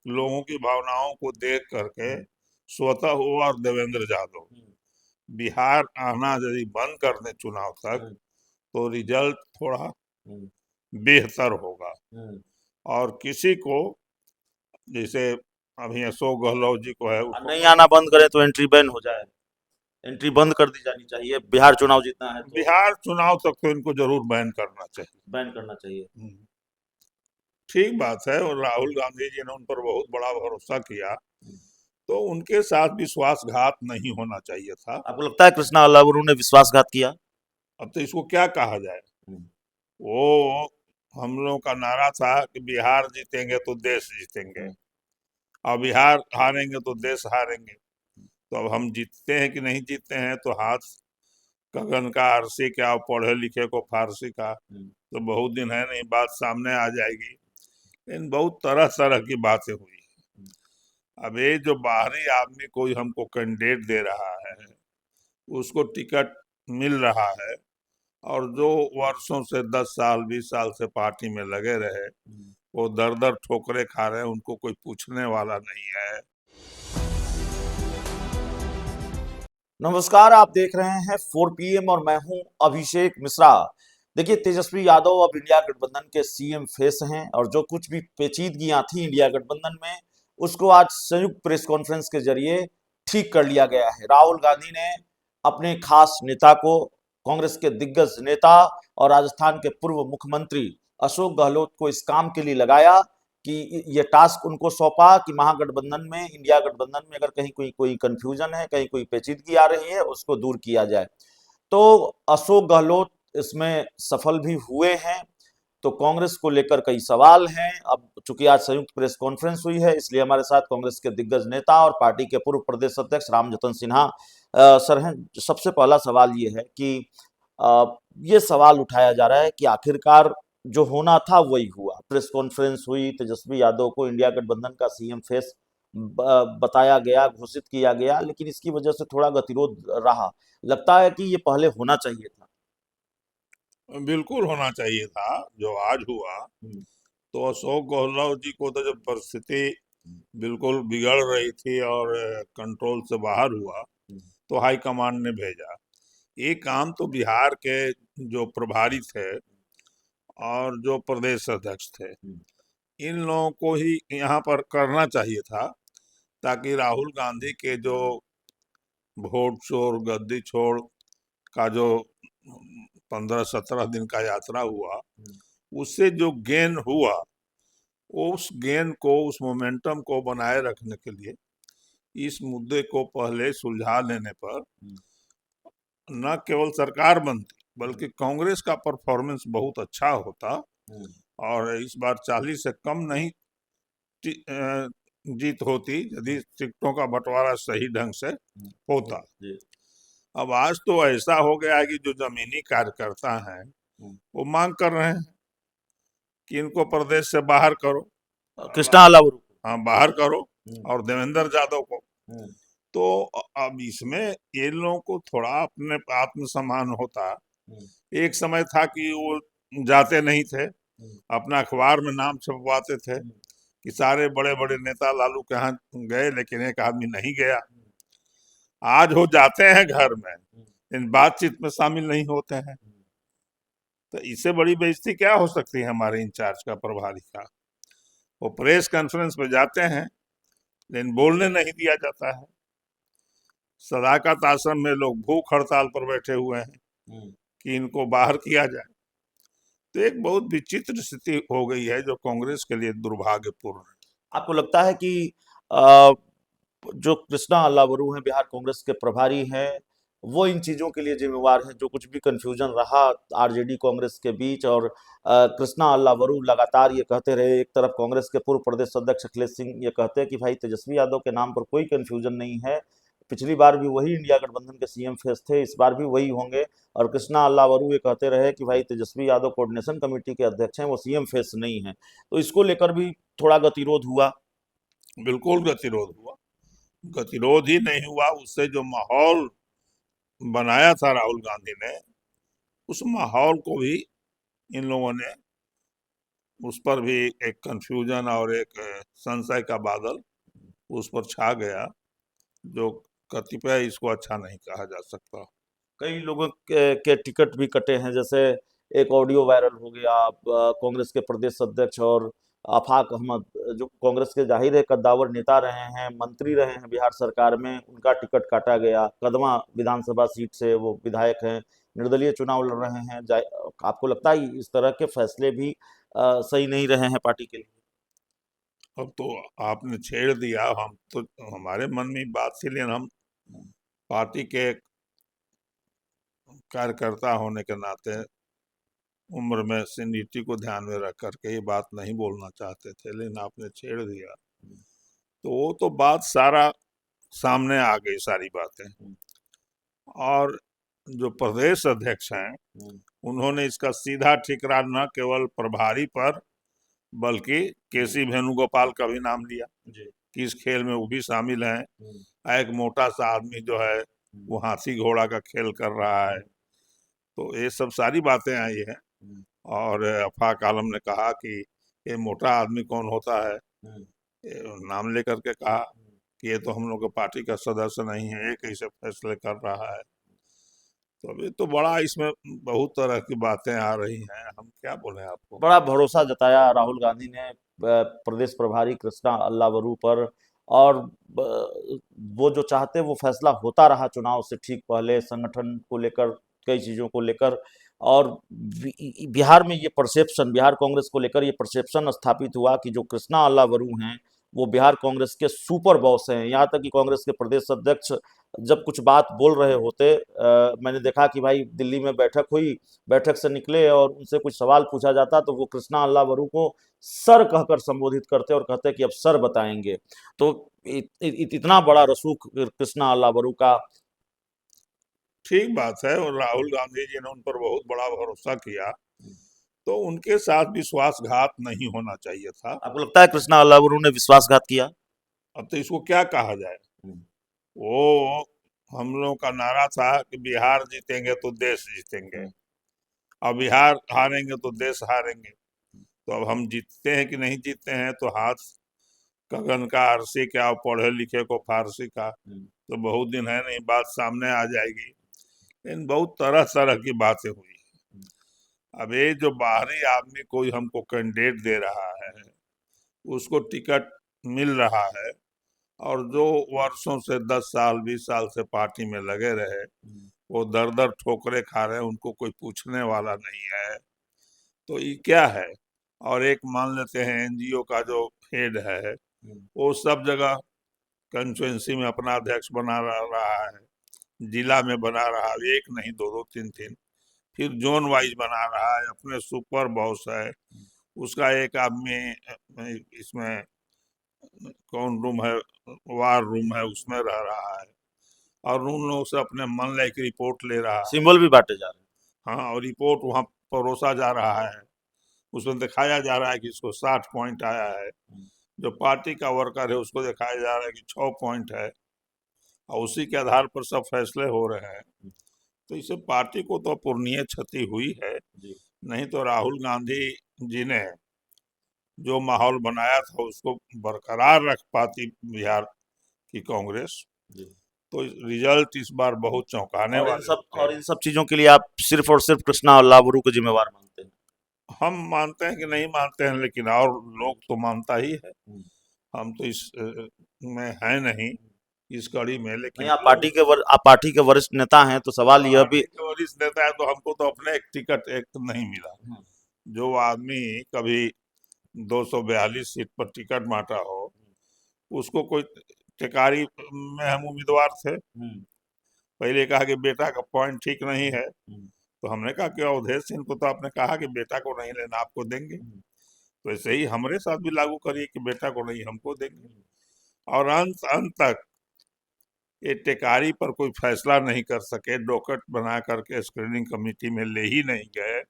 लोगों की भावनाओं को देख करके स्वतः वो और देवेंद्र यादव बिहार आना यदि बंद कर दें चुनाव तक, तो रिजल्ट थोड़ा बेहतर होगा। और किसी को, जैसे अभी अशोक गहलोत जी को है, उसको नहीं आना बंद करें तो एंट्री बैन हो जाए, एंट्री बंद कर दी जानी चाहिए। बिहार चुनाव जीतना है तो बिहार चुनाव तक तो इनको जरूर बैन करना चाहिए। बैन करना चाहिए। ठीक बात है, और राहुल गांधी जी ने उन पर बहुत बड़ा भरोसा किया, तो उनके साथ विश्वासघात नहीं होना चाहिए था। आपको लगता है कृष्णा अल्लावरू ने विश्वासघात किया? अब तो इसको क्या कहा जाए। वो हम लोगों का नारा था कि बिहार जीतेंगे तो देश जीतेंगे, और बिहार हारेंगे तो देश हारेंगे। तो अब हम जीतते हैं कि नहीं जीतते हैं, तो हाथ गगन का आरसी क्या और पढ़े लिखे को फारसी का, तो बहुत दिन है नहीं, बात सामने आ जाएगी। इन बहुत तरह तरह की बातें हुई। अब ये जो बाहरी आदमी कोई हमको कैंडिडेट दे रहा है, उसको टिकट मिल रहा है, और जो वर्षों से 10 साल 20 साल से पार्टी में लगे रहे, वो दर दर ठोकरे खा रहे हैं, उनको कोई पूछने वाला नहीं है। नमस्कार, आप देख रहे हैं 4 PM और मैं हूं अभिषेक मिश्रा। देखिए, तेजस्वी यादव अब इंडिया गठबंधन के सीएम फेस हैं और जो कुछ भी पेचीदगियां थी इंडिया गठबंधन में, उसको आज संयुक्त प्रेस कॉन्फ्रेंस के जरिए ठीक कर लिया गया है। राहुल गांधी ने अपने खास नेता को, कांग्रेस के दिग्गज नेता और राजस्थान के पूर्व मुख्यमंत्री अशोक गहलोत को इस काम के लिए लगाया कि ये टास्क उनको सौंपा कि महागठबंधन में, इंडिया गठबंधन में अगर कहीं कोई कोई कंफ्यूजन है, कहीं कोई पेचीदगी आ रही है, उसको दूर किया जाए। तो अशोक गहलोत इसमें सफल भी हुए हैं। तो कांग्रेस को लेकर कई सवाल हैं। अब चूंकि आज संयुक्त प्रेस कॉन्फ्रेंस हुई है, इसलिए हमारे साथ कांग्रेस के दिग्गज नेता और पार्टी के पूर्व प्रदेश अध्यक्ष रामजतन सिन्हा सर हैं। सबसे पहला सवाल ये है कि अ, ये सवाल उठाया जा रहा है कि आखिरकार जो होना था वही हुआ। प्रेस कॉन्फ्रेंस हुई, तेजस्वी यादव को इंडिया गठबंधन का सीएम फेस बताया गया, घोषित किया गया, लेकिन इसकी वजह से थोड़ा गतिरोध रहा। लगता है कि ये पहले होना चाहिए था। बिल्कुल होना चाहिए था। जो आज हुआ, तो अशोक गहलोत जी को तो जब परिस्थिति बिल्कुल बिगड़ रही थी और कंट्रोल से बाहर हुआ, तो हाईकमान ने भेजा। ये काम तो बिहार के जो प्रभारी थे और जो प्रदेश अध्यक्ष थे, इन लोगों को ही यहाँ पर करना चाहिए था, ताकि राहुल गांधी के जो वोट चोर गद्दी छोड़ का जो 15-17 दिन का यात्रा हुआ, उससे जो गेन हुआ, उस गेन को, उस मोमेंटम को बनाए रखने के लिए इस मुद्दे को पहले सुलझा लेने पर न केवल सरकार बनती, बल्कि कांग्रेस का परफॉर्मेंस बहुत अच्छा होता, और इस बार 40 से कम नहीं जीत होती, यदि टिकटों का बंटवारा सही ढंग से होता। अब आज तो ऐसा हो गया है कि जो जमीनी कार्यकर्ता हैं, वो मांग कर रहे हैं कि इनको प्रदेश से बाहर करो, कृष्णा अलावरू। हाँ बाहर करो, और देवेंद्र यादव को। तो अब इसमें ये लोगों को थोड़ा अपने आत्मसम्मान होता। एक समय था कि वो जाते नहीं थे, अपना अखबार में नाम छपवाते थे कि सारे बड़े बड़े नेता लालू के यहाँ गए, लेकिन एक आदमी नहीं गया। आज वो जाते हैं घर में, इन बातचीत में शामिल नहीं होते हैं। तो इससे बड़ी बेइज्जती क्या हो सकती है हमारे इंचार्ज का, प्रभारी का। वो प्रेस कॉन्फ्रेंस में जाते हैं, लेकिन बोलने नहीं दिया जाता है। सदाकत आश्रम में लोग भूख हड़ताल पर बैठे हुए हैं कि इनको बाहर किया जाए। तो एक बहुत विचित्र स्थिति हो गई है, जो कांग्रेस के लिए दुर्भाग्यपूर्ण है। आपको लगता है कि अ, जो कृष्णा अल्लावरू हैं, बिहार कांग्रेस के प्रभारी हैं, वो इन चीजों के लिए जिम्मेवार हैं, जो कुछ भी कंफ्यूजन रहा आरजेडी कांग्रेस के बीच? और कृष्णा अल्लावरू लगातार ये कहते रहे, एक तरफ कांग्रेस के पूर्व प्रदेश अध्यक्ष अखिलेश सिंह ये कहते हैं कि भाई तेजस्वी यादव के नाम पर कोई कंफ्यूजन नहीं है, पिछली बार भी वही इंडिया गठबंधन के सीएम फेस थे, इस बार भी वही होंगे। और कृष्णा अल्लावरू ये कहते रहे कि भाई तेजस्वी यादव कोऑर्डिनेशन कमेटी के अध्यक्ष हैं, वो सीएम फेस नहीं है। तो इसको लेकर भी थोड़ा गतिरोध हुआ। बिल्कुल गतिरोध हुआ। गतिरोध ही नहीं हुआ, उससे जो माहौल बनाया था राहुल गांधी ने, उस माहौल को भी इन लोगों ने उस पर भी एक कंफ्यूजन और एक संशय का बादल उस पर छा गया, जो कतिपय इसको अच्छा नहीं कहा जा सकता। कई लोगों के टिकट भी कटे हैं, जैसे एक ऑडियो वायरल हो गया कांग्रेस के प्रदेश अध्यक्ष और आफाक अहमद, जो कांग्रेस के जाहिर है कद्दावर नेता रहे हैं, मंत्री रहे हैं बिहार सरकार में, उनका टिकट काटा गया। कदमा विधानसभा सीट से वो विधायक हैं, निर्दलीय चुनाव लड़ रहे हैं। आपको लगता है इस तरह के फैसले भी सही नहीं रहे हैं पार्टी के लिए? अब तो आपने छेड़ दिया, हम तो हमारे मन में बात थी, लेकिन हम पार्टी के कार्यकर्ता होने के नाते उम्र में सीनियरिटी को ध्यान में रख करके ये बात नहीं बोलना चाहते थे, लेकिन आपने छेड़ दिया तो वो तो बात सारा सामने आ गई, सारी बातें। और जो प्रदेश अध्यक्ष हैं उन्होंने इसका सीधा ठिकरा न केवल प्रभारी पर बल्कि केसी वेणुगोपाल का भी नाम लिया कि इस खेल में वो भी शामिल हैं। एक मोटा सा आदमी जो है वो हाथी घोड़ा का खेल कर रहा है, तो ये सब सारी बातें आई हैं। और आफाक आलम ने कहा कि ये मोटा आदमी कौन होता है, ये नाम लेकर के कहा कि ये तो हम लोग के पार्टी का सदस्य नहीं है, ये कैसे फैसले कर रहा है। तो अभी तो बड़ा इसमें बहुत तरह की बातें आ रही हैं, हम क्या बोले आपको। बड़ा भरोसा जताया राहुल गांधी ने प्रदेश प्रभारी कृष्णा अल्लावरू पर, और वो जो चाहते वो फैसला होता रहा चुनाव से ठीक पहले, संगठन को लेकर, कई चीज़ों को लेकर। और बिहार में ये परसेप्शन, बिहार कांग्रेस को लेकर ये परसेप्शन स्थापित हुआ कि जो कृष्णा अल्लावरू हैं वो बिहार कांग्रेस के सुपर बॉस हैं। यहाँ तक कि कांग्रेस के प्रदेश अध्यक्ष जब कुछ बात बोल रहे होते, मैंने देखा कि भाई दिल्ली में बैठक हुई, बैठक से निकले और उनसे कुछ सवाल पूछा जाता तो वो कृष्णा अल्लावरू को सर कहकर संबोधित करते और कहते कि अब सर बताएंगे। तो इतना बड़ा रसूख कृष्णा अल्लावरू का। ठीक बात है, और राहुल गांधी जी ने उन पर बहुत बड़ा भरोसा किया, तो उनके साथ विश्वासघात नहीं होना चाहिए था। आपको लगता है कृष्णा अल्लावरू ने विश्वासघात किया? अब तो इसको क्या कहा जाए। वो हम लोगों का नारा था कि बिहार जीतेंगे तो देश जीतेंगे, और बिहार हारेंगे तो देश हारेंगे। तो अब हम जीतते हैं कि नहीं जीतते हैं तो हाथ गगन का आरसी क्या, पढ़े लिखे को फारसी का, तो बहुत दिन है नहीं, बात सामने आ जाएगी। लेकिन बहुत तरह तरह की बातें हुई। अब ये जो बाहरी आदमी कोई हमको कैंडिडेट दे रहा है, उसको टिकट मिल रहा है, और जो वर्षों से 10 साल 20 साल से पार्टी में लगे रहे, वो दर दर ठोकरे खा रहे हैं, उनको कोई पूछने वाला नहीं है, तो ये क्या है। और एक मान लेते हैं एनजीओ का जो हेड है, वो सब जगह कंस्टिट्यूंसी में अपना अध्यक्ष बना रहा है, जिला में बना रहा है, एक नहीं दो दो तीन तीन, फिर जोन वाइज बना रहा है, अपने सुपर बॉस है, उसका एक आदमी इसमें कौन रूम है, वार रूम है, उसमें रह रहा है, और उन लोगों से अपने मन लायक रिपोर्ट ले रहा है। सिंबल भी बांटे जा रहे हैं। हाँ, और रिपोर्ट वहाँ परोसा जा रहा है, उसमें दिखाया जा रहा है कि इसको 60 पॉइंट आया है। जो पार्टी का वर्कर है उसको दिखाया जा रहा है कि 6 पॉइंट है, और उसी के आधार पर सब फैसले हो रहे हैं। तो इससे पार्टी को तो पूर्णीय क्षति हुई है। नहीं तो राहुल गांधी जी ने जो माहौल बनाया था उसको बरकरार रख पाती बिहार की कांग्रेस, तो रिजल्ट इस बार बहुत चौंकाने वाले होते और हैं। इन सब चीजों के लिए आप सिर्फ और सिर्फ कृष्णा अल्लावरू को जिम्मेवार मानते हैं? हम मानते हैं कि नहीं मानते हैं, लेकिन और लोग तो मानता ही है। हम तो इस में है नहीं, इस कड़ी में, नहीं, लेकिन लोग आप पार्टी के वरिष्ठ नेता हैं, तो सवाल यह भी। पार्टी के वरिष्ठ नेता है, तो हमको तो अपने एक टिकट एक तो नहीं मिला। जो आदमी कभी 242 सीट पर टिकट बांटा हो, उसको कोई टिकारी में हम उम्मीदवार थे। पहले कहा कि बेटा का पॉइंट ठीक नहीं है, तो हमने कहा कि अवधेश सिंह को तो आपने कहा कि बेटा को नहीं लेना, आपको देंगे, तो ऐसे ही हमारे साथ भी लागू करिए कि बेटा को नहीं, हमको देंगे। और अंत अंत तक ये टेकारी पर कोई फैसला नहीं कर सके, डोकट बना करके स्क्रीनिंग कमेटी में ले ही नहीं गए,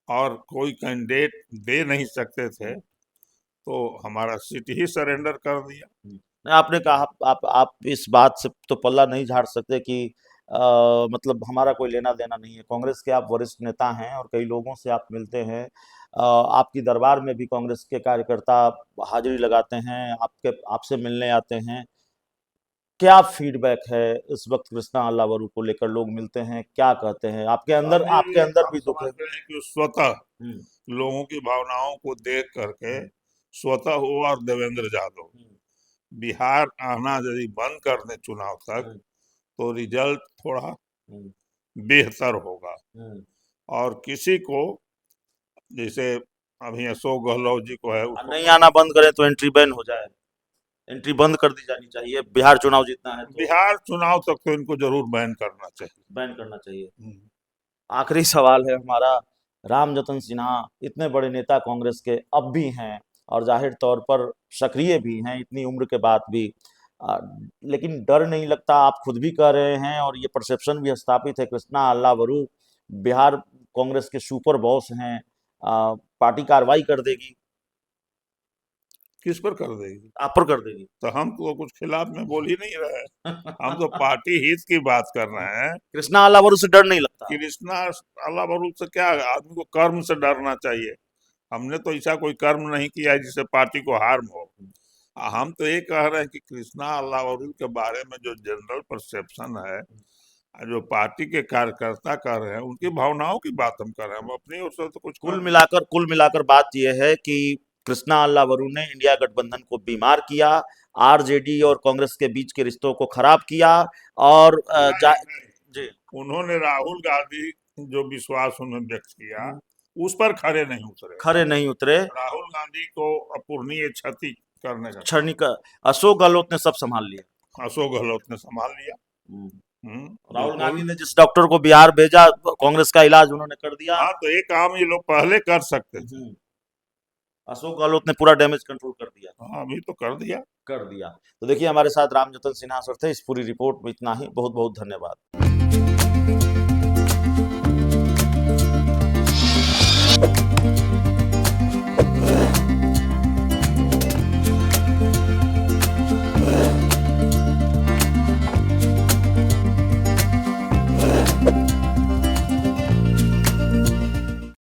और कोई कैंडिडेट दे नहीं सकते थे, तो हमारा सीट ही सरेंडर कर दिया। नहीं, आपने कहा आप इस बात से तो पल्ला नहीं झाड़ सकते कि मतलब हमारा कोई लेना देना नहीं है। कांग्रेस के आप वरिष्ठ नेता हैं और कई लोगों से आप मिलते हैं। आपकी दरबार में भी कांग्रेस के कार्यकर्ता हाजिरी लगाते हैं, आपसे मिलने आते हैं। क्या फीडबैक है इस वक्त कृष्णा अल्लावरू को लेकर? लोग मिलते हैं, क्या कहते हैं? आपके अभी अंदर हम भी दुख है? समझते हैं कि स्वतः हम्म, लोगों की भावनाओं को देख करके स्वतः हो और देवेंद्र यादव हम्म, बिहार आना यदि बंद कर दें चुनाव तक, हम्म, तो रिजल्ट थोड़ा हम्म, बेहतर होगा। हम्म। और किसी को, जैसे अभी अशोक गहलोत जी को है, और उसको नहीं आना बंद करें तो एंट्री बैन हो जाए। एंट्री बंद कर दी जानी चाहिए। बिहार चुनाव जीतना है तो बिहार चुनाव तक तो इनको जरूर बैन करना चाहिए। बैन करना चाहिए। हम्म। आखिरी सवाल है हमारा। रामजतन सिन्हा इतने बड़े नेता कांग्रेस के अब भी हैं और जाहिर तौर पर सक्रिय भी हैं इतनी उम्र के बाद भी। आ, लेकिन डर नहीं लगता? आप खुद भी कह रहे हैं और ये परसेप्शन भी स्थापित है, कृष्णा अल्लावरू बिहार कांग्रेस के सुपर बॉस हैं। पार्टी कार्रवाई कर देगी, किस पर कर देगी? आप पर कर देगी। तो हम तो कुछ खिलाफ में बोल ही नहीं रहे। हम तो पार्टी हित की बात कर रहे हैं। कृष्णा अल्लावरू से डर नहीं लगता? कृष्णा अल्लाह बरूद से क्या है? आदमी को कर्म से डरना चाहिए। हमने तो ऐसा कोई कर्म नहीं किया है जिससे पार्टी को हार्म हो। हम तो ये कह रहे हैं कि कृष्णा अल्लाह बरूद के बारे में जो जनरल परसेप्शन है, जो पार्टी के कार्यकर्ता कर रहे हैं, उनकी भावनाओं की बात हम कर रहे हैं। हम अपनी ओर से तो कुछ कर नहीं। कुल मिलाकर बात यह है कि कृष्णा अल्लावरू ने इंडिया गठबंधन को बीमार किया, आरजेडी और कांग्रेस के बीच के रिश्तों को खराब किया और नहीं, नहीं। जी। उन्होंने राहुल गांधी जो विश्वास उन्होंने व्यक्त किया, उस पर खरे नहीं उतरे। खरे नहीं उतरे। राहुल गांधी को अपूर्णीय क्षति करने का काम क्षणिक अशोक गहलोत ने सब संभाल लिया। अशोक गहलोत ने संभाल लिया। राहुल गांधी बिल्कुल। ने जिस डॉक्टर को बिहार भेजा, कांग्रेस का इलाज उन्होंने कर दिया। हाँ, तो ये काम ये लोग पहले कर सकते थे। अशोक गहलोत ने पूरा डैमेज कंट्रोल कर दिया। हाँ, अभी तो कर दिया। तो देखिए, हमारे साथ रामजतन सिन्हा सर थे। इस पूरी रिपोर्ट में इतना ही। बहुत बहुत धन्यवाद।